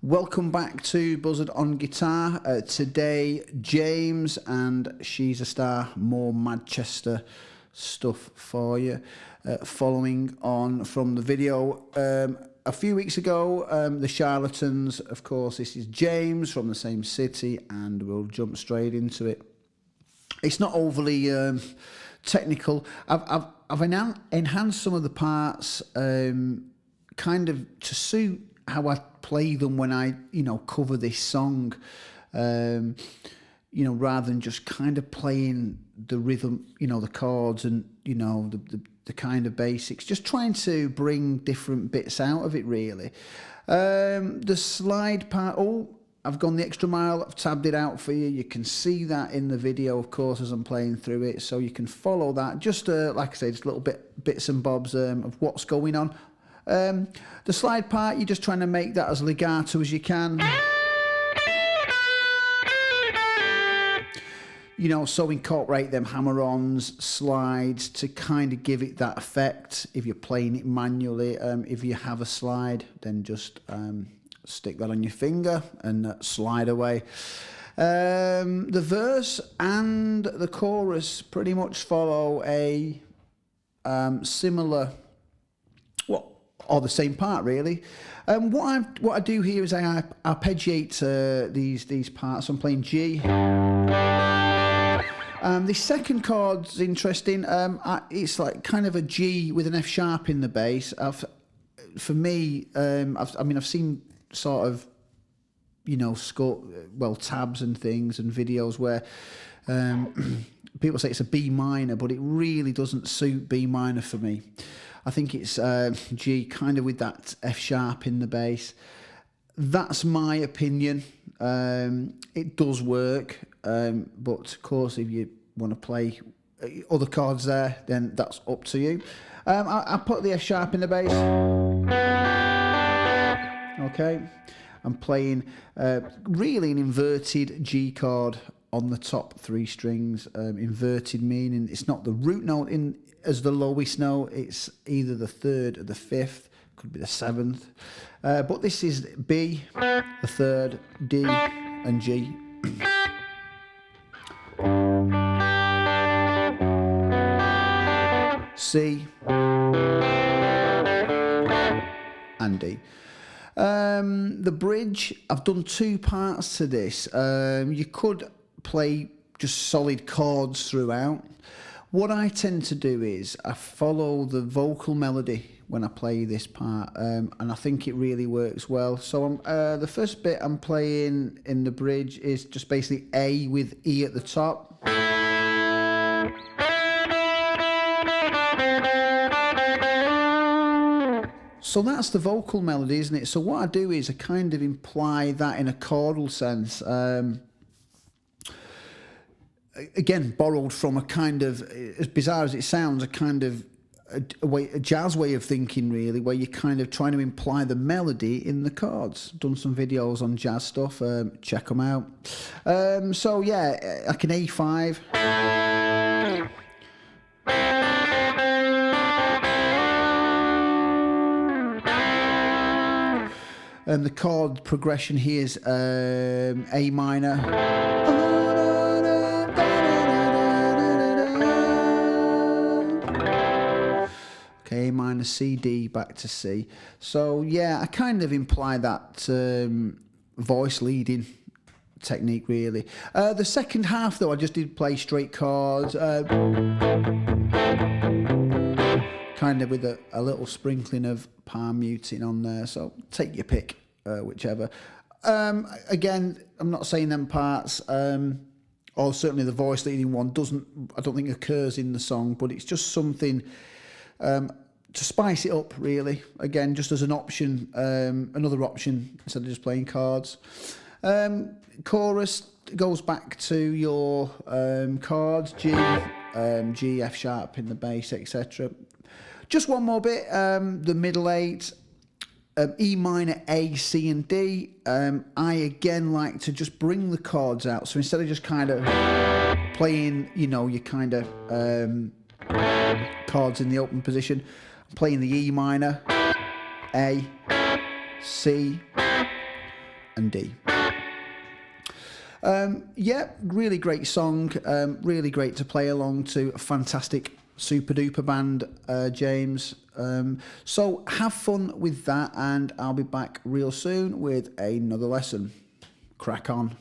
Welcome back to Buzzard on Guitar. Today, James and She's a Star, more Manchester stuff for you. Following on from the video a few weeks ago, the Charlatans, of course, this is James from the same city, and we'll jump straight into it. It's not overly technical. I've enhanced some of the parts kind of to suit how I play them when I, cover this song, rather than just kind of playing the rhythm, the chords and, the kind of basics, just trying to bring different bits out of it, really. The slide part, I've gone the extra mile, I've tabbed it out for you. You can see that in the video, of course, as I'm playing through it, so you can follow that. Just, like I say, just little bits and bobs of what's going on. The slide part, you're just trying to make that as legato as you can. So incorporate them hammer-ons, slides to kind of give it that effect. If you're playing it manually, if you have a slide, then just stick that on your finger and slide away. The verse and the chorus pretty much follow a similar, or the same part, really. What I do here is I arpeggiate these parts. I'm playing G. The second chord's interesting. It's like kind of a G with an F sharp in the bass. For me, I've seen sort of, tabs and things and videos where people say it's a B minor, but it really doesn't suit B minor for me. I think it's G, kind of with that F sharp in the bass. That's my opinion. It does work, but of course, if you want to play other chords there, then that's up to you. I put the F sharp in the bass. Okay, I'm playing really an inverted G chord on the top three strings. Inverted meaning it's not the root note as the lowest note, it's either the third or the fifth, could be the seventh. But this is B, the third, D, and G. C, and D. The bridge, I've done two parts to this. You could play just solid chords throughout. What I tend to do is I follow the vocal melody when I play this part, and I think it really works well. So the first bit I'm playing in the bridge is just basically A with E at the top. So that's the vocal melody, isn't it? So what I do is I kind of imply that in a chordal sense. Again, borrowed from a kind of, as bizarre as it sounds, a kind of a jazz way of thinking, really, where you're kind of trying to imply the melody in the chords. Done some videos on jazz stuff, check them out. So yeah, like an A5. And the chord progression here is A minor. Okay, A minor, C, D, back to C. So yeah, I kind of imply that voice leading technique, really. The second half, though, I just did play straight chords, kind of with a little sprinkling of palm muting on there. So take your pick, whichever. Again, I'm not saying them parts, or certainly the voice leading one I don't think occurs in the song, but it's just something to spice it up, really. Again, just as an option, another option instead of just playing chords. Chorus goes back to your chords, G, F sharp in the bass, etc. Just one more bit, the middle eight, E minor, A, C, and D. I again like to just bring the chords out. So instead of just kind of playing, your kind of chords in the open position, I'm playing the E minor, A, C, and D. Yeah, really great song. Really great to play along to. A fantastic super duper band, James. So have fun with that, and I'll be back real soon with another lesson. Crack on.